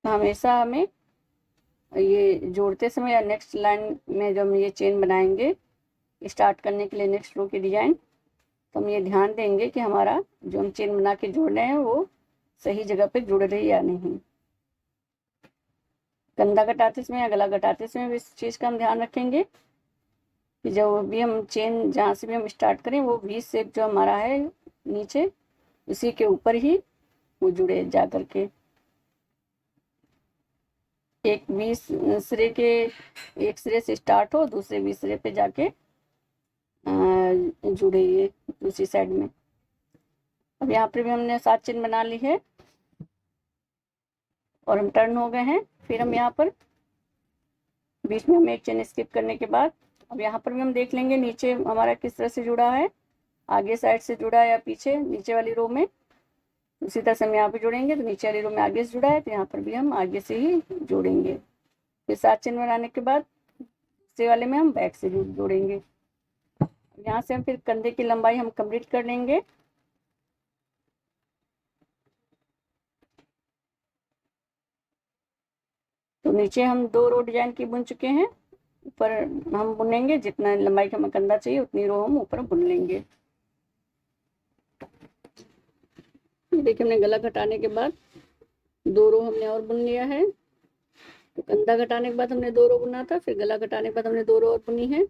S1: हमेशा हमें ये जोड़ते समय या नेक्स्ट लाइन में जब हम ये चेन बनाएंगे स्टार्ट करने के लिए नेक्स्ट रो की डिजाइन, तो हम ये ध्यान देंगे कि हमारा जो हम चेन बना के जोड़ रहे हैं वो सही जगह पे जुड़ रही है या नहीं। कंधा घटाते समय या गला घटाते समय भी इस चीज़ का हम ध्यान रखेंगे कि जब भी हम चेन जहाँ से भी हम स्टार्ट करें वो वी शेप जो हमारा है नीचे, उसी के ऊपर ही वो जुड़े जा करके। एक वी सिरे के एक सिरे से स्टार्ट हो, दूसरे वी सिरे पे जाके जुड़े ये दूसरी साइड में। अब यहाँ पर भी हमने 7 चेन बना ली है और हम टर्न हो गए हैं। फिर हम यहाँ पर बीच में हम एक चेन स्किप करने के बाद अब यहाँ पर भी हम देख लेंगे नीचे हमारा किस तरह से जुड़ा है, आगे साइड से जुड़ा है या पीछे नीचे वाली रो में। उसी तरह से हम यहाँ पे जोड़ेंगे, तो नीचे वाली रो में आगे से जुड़ा है तो यहाँ पर भी हम आगे से ही जोड़ेंगे। फिर 7 चेन बनाने के बाद दूसरे वाले में हम बैक से जोड़ेंगे। यहाँ से हम फिर कंधे की लंबाई हम कंप्लीट कर लेंगे। तो नीचे हम 2 रो डिजाइन की बुन चुके हैं, ऊपर हम बुनेंगे जितना लंबाई का हमें कंधा चाहिए उतनी रो हम ऊपर बुन लेंगे। देखिए हमने गला घटाने के बाद 2 रो हमने और बुन लिया है। तो कंधा घटाने के बाद हमने 2 रो बुना था, फिर गला घटाने के बाद हमने 2 रो और बुनी है।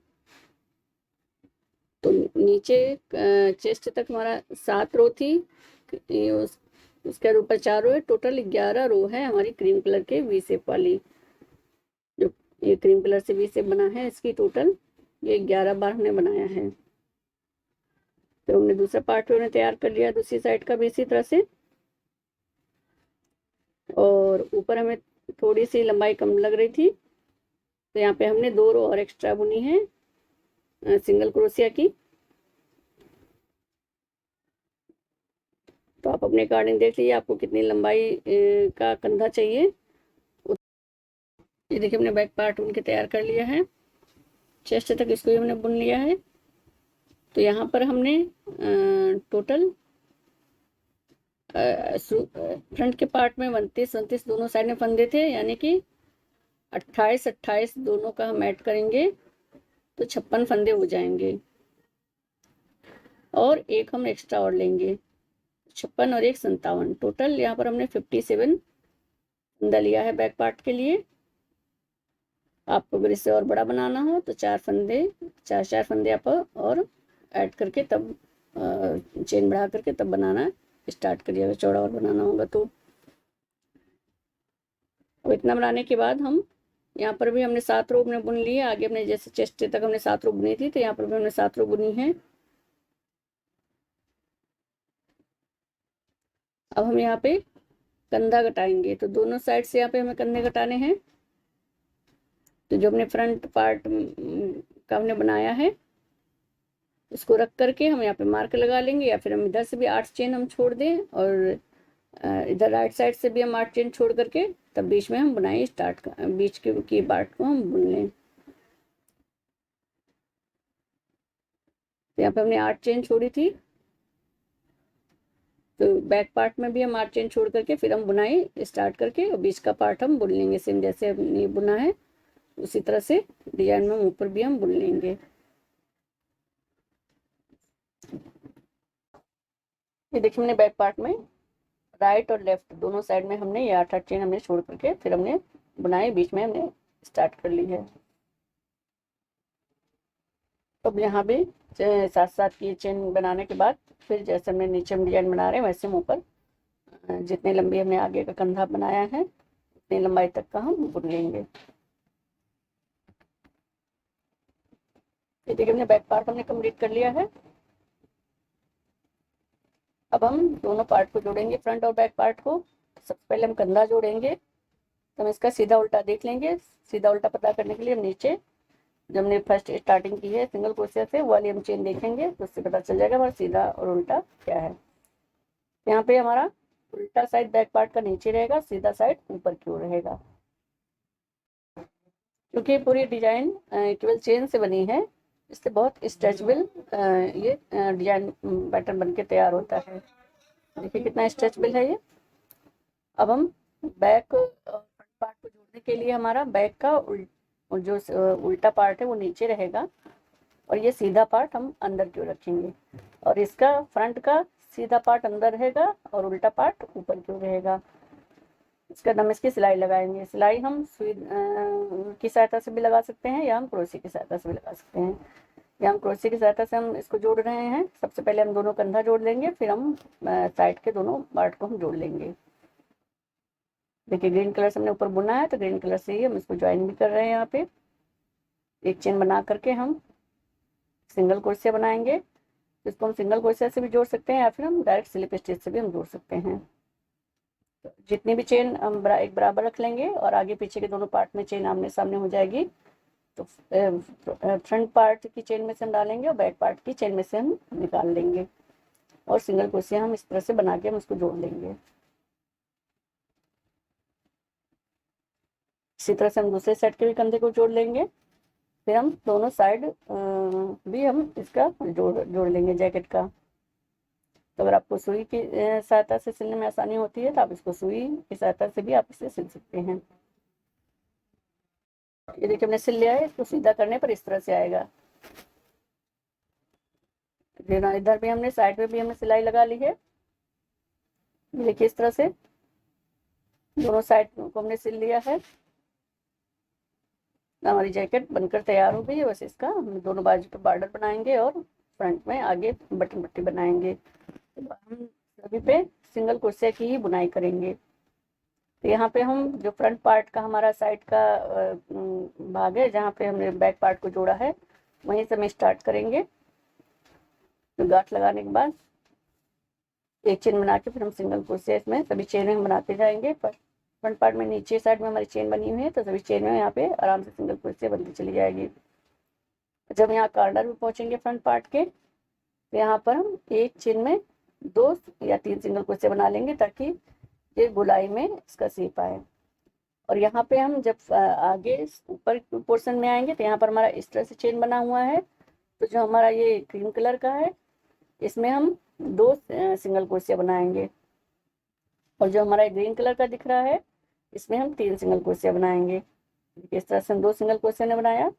S1: तो नीचे चेस्ट तक हमारा 7 रो थी, उसके ऊपर 4 रो है, टोटल 11 रो है हमारी क्रीम कलर के वी शेप वाली। जो ये क्रीम कलर से वी शेप बना है इसकी टोटल ये 11 बार हमने बनाया है। तो हमने दूसरा पार्ट हमने तैयार कर लिया दूसरी साइड का भी इसी तरह से, और ऊपर हमें थोड़ी सी लंबाई कम लग रही थी तो यहाँ पे हमने 2 रो और एक्स्ट्रा बुनी है सिंगल क्रोशिया की। तो आप अपने अकॉर्डिंग देख लीजिए आपको कितनी लंबाई का कंधा चाहिए। ये देखिए हमने बैक पार्ट बुन के तैयार कर लिया है, चेस्ट तक इसको भी हमने बुन लिया है। तो यहाँ पर हमने टोटल फ्रंट के पार्ट में 29 दोनों साइड में फंदे थे, यानी कि 28 दोनों का हम ऐड करेंगे तो 56 फंदे हो जाएंगे, और एक हम एक्स्ट्रा और लेंगे 56 और 1 57, टोटल यहाँ पर हमने 57 फंदा लिया है बैक पार्ट के लिए। आपको अगर इससे और बड़ा बनाना हो तो 4 फंदे आप और ऐड करके तब चेन बढ़ा करके तब बनाना स्टार्ट करिएगा, चौड़ा और बनाना होगा तो। अब इतना बनाने के बाद हम यहाँ पर भी हमने 7 रो हमने बुन ली है। आगे हमने जैसे चेस्ट तक हमने 7 रो बुनी थी तो यहाँ पर भी हमने 7 रो बुनी है। अब हम यहाँ पे कंधा घटाएंगे, तो दोनों साइड से यहाँ पे हमें कंधे घटाने हैं। तो जो हमने फ्रंट पार्ट का हमने बनाया है उसको रख करके हम यहाँ पे मार्क लगा लेंगे, या फिर हम इधर से भी 8 चेन हम छोड़ दें और इधर राइट साइड से भी हम 8 चेन छोड़ करके तब बीच में हम बुनाई स्टार्ट कर, बीच की पार्ट को हम बुन लें। तो यहाँ पे हमने 8 चेन छोड़ी थी, तो बैक पार्ट में भी हम आर्क चेन छोड़ करके फिर हम बुनाई स्टार्ट करके और बीच का पार्ट हम बुन लेंगे। सेम जैसे हमने बुना है उसी तरह से डिजाइन में ऊपर भी हम बुन लेंगे। ये देखिए हमने बैक पार्ट में राइट और लेफ्ट दोनों साइड में हमने ये 8 चेन हमने छोड़ करके फिर हमने बुनाई बीच में हमने स्टार्ट कर ली है। अब यहाँ भी 7 की चेन बनाने के बाद फिर जैसे हमने नीचे हम डिजाइन बना रहे हैं वैसे हम ऊपर जितने लंबी हमने आगे का कंधा बनाया है उतनी लंबाई तक का हम बुन लेंगे। ये देखिए हमने बैक पार्ट हमने कंप्लीट कर लिया है। अब हम दोनों पार्ट को जोड़ेंगे, फ्रंट और बैक पार्ट को। सबसे पहले हम कंधा जोड़ेंगे तो हम इसका सीधा उल्टा देख लेंगे। सीधा उल्टा पता करने के लिए हम नीचे जब हमने फर्स्ट स्टार्टिंग की है सिंगल क्रोशिया से वो वाली हम चेन देखेंगे तो उससे पता चल जाएगा हमारा सीधा और उल्टा क्या है। यहाँ पे हमारा उल्टा साइड बैक पार्ट का नीचे रहेगा, सीधा साइड ऊपर की ओर रहेगा। क्योंकि पूरी डिजाइन 12 चेन से बनी है इससे बहुत स्ट्रेचेबल ये डिजाइन पैटर्न बनके तैयार होता है। देखिए कितना स्ट्रेचेबल है ये। अब हम बैक और फ्रंट पार्ट को जोड़ने के लिए हमारा बैक का जो उल्टा पार्ट है वो नीचे रहेगा और ये सीधा पार्ट हम अंदर की ओर रखेंगे और इसका फ्रंट का सीधा पार्ट अंदर रहेगा और उल्टा पार्ट ऊपर की ओर रहेगा। इसका हम इसकी सिलाई लगाएंगे। सिलाई हम सुई की सहायता से भी लगा सकते हैं या हम क्रोशिया की सहायता से भी लगा सकते हैं। या हम क्रोशिया की सहायता से हम इसको जोड़ रहे हैं। सबसे पहले हम दोनों कंधा जोड़ लेंगे फिर हम साइड के दोनों पार्ट को हम जोड़ लेंगे। देखिए ग्रीन कलर से हमने ऊपर बुना है तो ग्रीन कलर से ही हम इसको ज्वाइन भी कर रहे हैं। यहाँ पे एक चेन बना करके हम सिंगल क्रोशिया बनाएंगे। इसको हम सिंगल क्रोशिया से भी जोड़ सकते हैं या फिर हम डायरेक्ट स्लिप स्टिच से भी हम जोड़ सकते हैं। तो जितनी भी चेन हम एक बराबर रख लेंगे और आगे पीछे के दोनों पार्ट में चेन आमने सामने हो जाएगी तो फ्रंट पार्ट की चेन में से हम डालेंगे और बैक पार्ट की चेन में से हम निकाल लेंगे और सिंगल क्रोशिया हम इस तरह से बना के हम इसको जोड़ लेंगे। इसी तरह से हम दूसरे सेट के भी कंधे को जोड़ लेंगे। फिर हम दोनों साइड भी हम इसका जोड़ लेंगे जैकेट का। तो अगर आपको सुई की सहायता से सिलने में आसानी होती है तो आप इसको सुई की सहायता से भी आप इसे सिल सकते हैं। ये देखिए हमने सिल लिया है। इसको सीधा करने पर इस तरह से आएगा। इधर भी हमने साइड में भी हमने सिलाई लगा ली है। देखिए इस तरह से दोनों साइड को हमने सिल लिया है। हमारी जैकेट बनकर तैयार हो गई है। बस इसका हम दोनों बाजू पे बॉर्डर बनाएंगे और फ्रंट में आगे बटन पट्टी बनाएंगे। तो हम सभी पे सिंगल क्रोशिया की ही बुनाई करेंगे। तो यहाँ पे हम जो फ्रंट पार्ट का हमारा साइड का भाग है जहाँ पे हमने बैक पार्ट को जोड़ा है वहीं से हम स्टार्ट करेंगे। तो गांठ लगाने के बाद एक चेन बना के फिर हम सिंगल क्रोशिया इसमें सभी चेन हम बनाते जाएंगे। पर फ्रंट पार्ट में नीचे साइड में हमारी चेन बनी हुई है तो सभी चेन में यहाँ पे आराम से सिंगल क्रोशिया बनती चली जाएगी। जब यहाँ कॉर्नर में पहुंचेंगे फ्रंट पार्ट के तो यहाँ पर हम एक चेन में 2 या 3 सिंगल क्रोशिया बना लेंगे ताकि ये गोलाई में इसका शेप आए। और यहाँ पे हम जब आगे ऊपर पोर्शन में आएंगे तो यहाँ पर हमारा इस तरह से चेन बना हुआ है। तो जो हमारा ये ग्रीन कलर का है इसमें हम 2 सिंगल क्रोशिया बनाएंगे और जो हमारा ग्रीन कलर का दिख रहा है इसमें हम 3 सिंगल क्रोशिया बनाएंगे। इस तरह से हम 2 सिंगल क्रोशिया ने बनाया।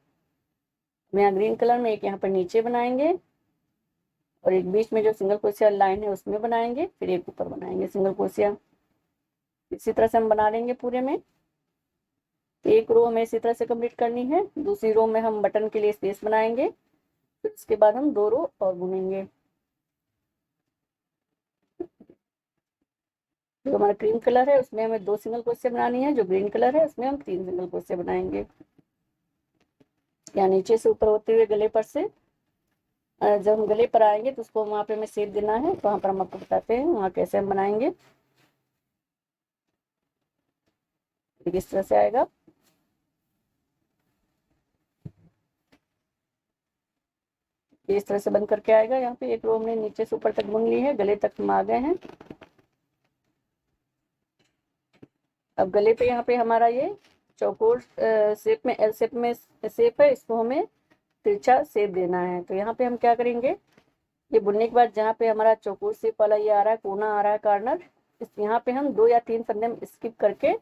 S1: यहाँ ग्रीन कलर में एक यहाँ पर नीचे बनाएंगे और एक बीच में जो सिंगल क्रोशिया लाइन है उसमें बनाएंगे फिर एक ऊपर बनाएंगे सिंगल क्रोशिया। इसी तरह से हम बना लेंगे पूरे में। एक रो हमें इसी तरह से कंप्लीट करनी है। दूसरी रो में हम बटन के लिए स्पेस बनाएंगे फिर उसके बाद हम 2 रो और बुनेंगे। जो हमारा क्रीम कलर है उसमें हमें 2 सिंगल क्रोशिया बनानी है। जो ग्रीन कलर है उसमें हम 3 सिंगल क्रोशिया बनाएंगे। या नीचे से ऊपर होते हुए गले पर से जब हम गले पर आएंगे तो उसको वहाँ पे हमें शेप देना है तो वहाँ पर हम आपको बताते हैं वहाँ कैसे हम बनाएंगे। इस तरह से आएगा। इस तरह से बन करके आएगा। यहाँ पे एक रो हमने नीचे से ऊपर तक बुन ली है। गले तक हम आ गए हैं। अब गले पे यहाँ पे हमारा ये चौकोर शेप में एल शेप में शेप है। इसको हमें तिरछा शेप देना है। तो यहाँ पे हम क्या करेंगे ये बुनने के बाद जहाँ पे हमारा चौकोर शेप वाला ये आ रहा है, कोना आ रहा है कॉर्नर, इस यहाँ पे हम 2 या 3 फंदे स्किप करके,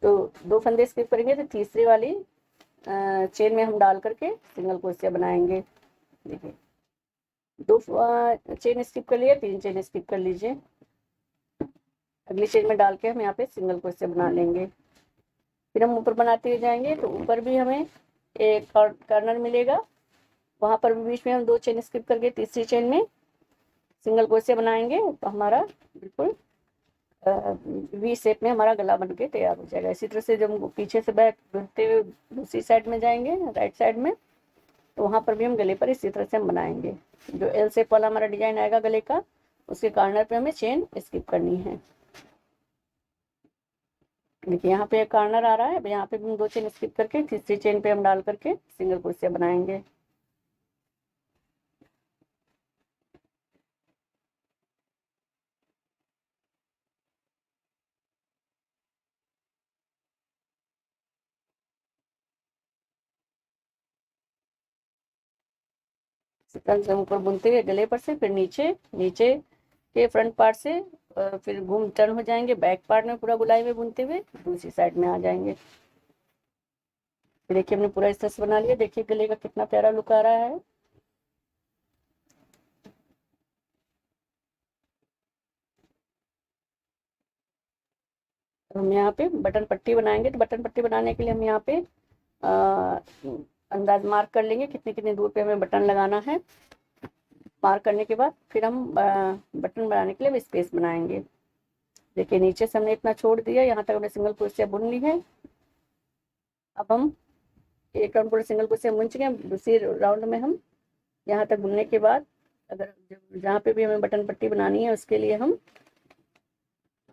S1: तो 2 फंदे स्किप करेंगे तो तीसरी वाली चेन में हम डाल करके सिंगल क्रोशिया बनाएंगे। देखिए 2 चेन स्किप कर लिया, 3 चेन स्किप कर लीजिए, अगली चेन में डाल के हम यहाँ पे सिंगल क्रोशिया बना लेंगे। फिर हम ऊपर बनाते हुए जाएंगे, तो ऊपर भी हमें एक कॉर्नर मिलेगा, वहां पर भी बीच में हम 2 चेन स्किप करके तीसरी चेन में सिंगल क्रोशिया बनाएंगे, तो हमारा बिल्कुल वी शेप में हमारा गला बनके तैयार हो जाएगा। इसी तरह से जब हम पीछे से बैक बढ़ते हुए दूसरी साइड में जाएंगे, राइट साइड में, तो वहां पर भी हम गले पर इसी तरह से हम बनाएंगे। जो एल शेप वाला हमारा डिजाइन आएगा गले का, उसके कॉर्नर पे हमें चेन स्किप करनी है। देखिए यहाँ पे एक कॉर्नर आ रहा है, यहाँ पे हम 2 चेन स्किप करके तीसरी चेन पे हम डाल करके सिंगल क्रोशिया बनाएंगे। फ्रंट से ऊपर बुनते हुए गले पर से, फिर नीचे नीचे के फ्रंट पार्ट से फिर घूम टर्न हो जाएंगे, बैक पार्ट में पूरा गुलाई में बुनते हुए दूसरी साइड में आ जाएंगे। देखिए हमने पूरा इस तरह से बना लिया। देखिए गले का कितना प्यारा लुक आ रहा है। हम यहाँ पे बटन पट्टी बनाएंगे, तो बटन पट्टी बनाने के लिए हम यहाँ पे अंदाज मार्क कर लेंगे कितनी कितनी दूर पे हमें बटन लगाना है। मार्क करने के बाद फिर हम बटन बनाने के लिए स्पेस बनाएंगे। देखिए नीचे से हमने इतना छोड़ दिया, यहाँ तक हमने सिंगल क्रोशिया बुन ली है। अब हम एक राउंड पूरा सिंगल क्रोशिया बुन चुके हैं, दूसरी राउंड में हम यहाँ तक बुनने के बाद अगर जहाँ पे भी हमें बटन पट्टी बनानी है, उसके लिए हम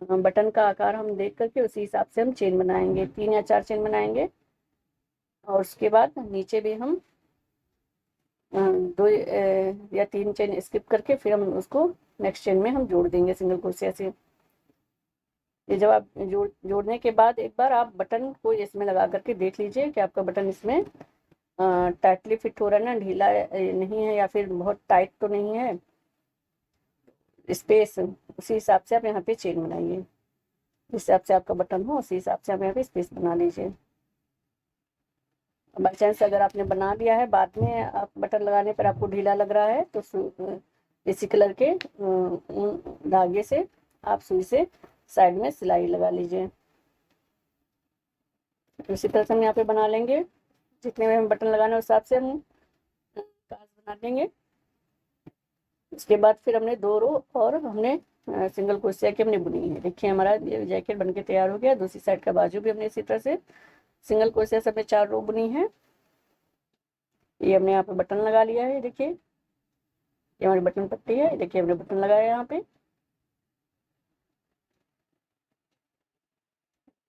S1: बटन का आकार हम देख करके उसी हिसाब से हम चेन बनाएंगे, 3 या 4 चेन बनाएंगे। और उसके बाद नीचे भी हम 2 या 3 चेन स्किप करके फिर हम उसको नेक्स्ट चेन में हम जोड़ देंगे सिंगल क्रोशिया से। ये जब आप जोड़ने के बाद एक बार आप बटन को इसमें लगा करके देख लीजिए कि आपका बटन इसमें टाइटली फिट हो रहा है ना, ढीला नहीं है या फिर बहुत टाइट तो नहीं है। स्पेस उसी हिसाब से आप यहाँ पे चेन बनाइए, जिस हिसाब से आपका बटन हो उसी हिसाब से आप यहाँ पे स्पेस बना लीजिए। बाई चांस अगर आपने बना लिया है, बाद में आप बटन लगाने पर आपको ढीला लग रहा है, तो इसी कलर के धागे से आप सुई से साइड में सिलाई लगा लीजिए। इसी तरह से हम यहाँ पे बना लेंगे, जितने में हम बटन लगाना है उस हिसाब से हम काज बना लेंगे। उसके बाद फिर हमने 2 रो और हमने सिंगल क्रोशिया की हमने बुनी है। देखिए हमारा ये जैकेट बनके तैयार हो गया। दूसरी साइड का बाजू भी हमने इसी तरह से सिंगल क्रोशिया से हमने 4 रो बुनी है। ये हमने यहाँ पे बटन लगा लिया है। देखिए ये हमारी बटन पट्टी है। देखिए हमने बटन लगाया यहाँ पे।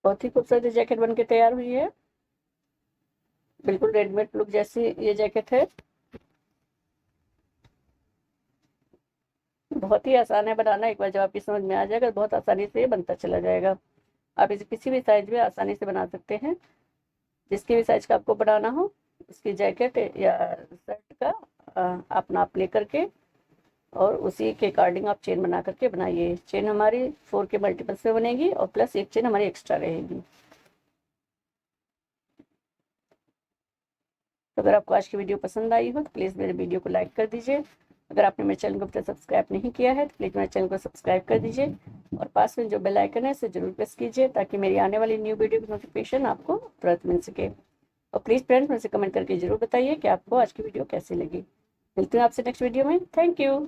S1: बहुत ही खूबसूरत जैकेट बनके तैयार हुई है, बिल्कुल रेडीमेड लुक जैसी ये जैकेट है। बहुत ही आसान है बनाना, एक बार जब आपकी समझ में आ जाएगा बहुत आसानी से बनता चला जाएगा। आप इसे किसी भी साइज में आसानी से बना सकते हैं, जिसके भी साइज का आपको बनाना हो उसकी जैकेट या शर्ट का आप नाप ले करके और उसी के अकॉर्डिंग आप चेन बना करके बनाइए। चेन हमारी 4 के मल्टीपल्स में बनेगी और प्लस एक चेन हमारी एक्स्ट्रा रहेगी। तो अगर आपको आज की वीडियो पसंद आई हो तो प्लीज़ मेरे वीडियो को लाइक कर दीजिए। अगर आपने मेरे चैनल को अब तक सब्सक्राइब नहीं किया है तो प्लीज़ मेरे चैनल को सब्सक्राइब कर दीजिए और पास में जो बेल आइकन है उसे जरूर प्रेस कीजिए, ताकि मेरी आने वाली न्यू वीडियो की नोटिफिकेशन आपको तुरंत मिल सके। और प्लीज़ फ्रेंड्स मुझसे कमेंट करके जरूर बताइए कि आपको आज की वीडियो कैसी लगी। मिलती हूँ आपसे नेक्स्ट वीडियो में। Thank you.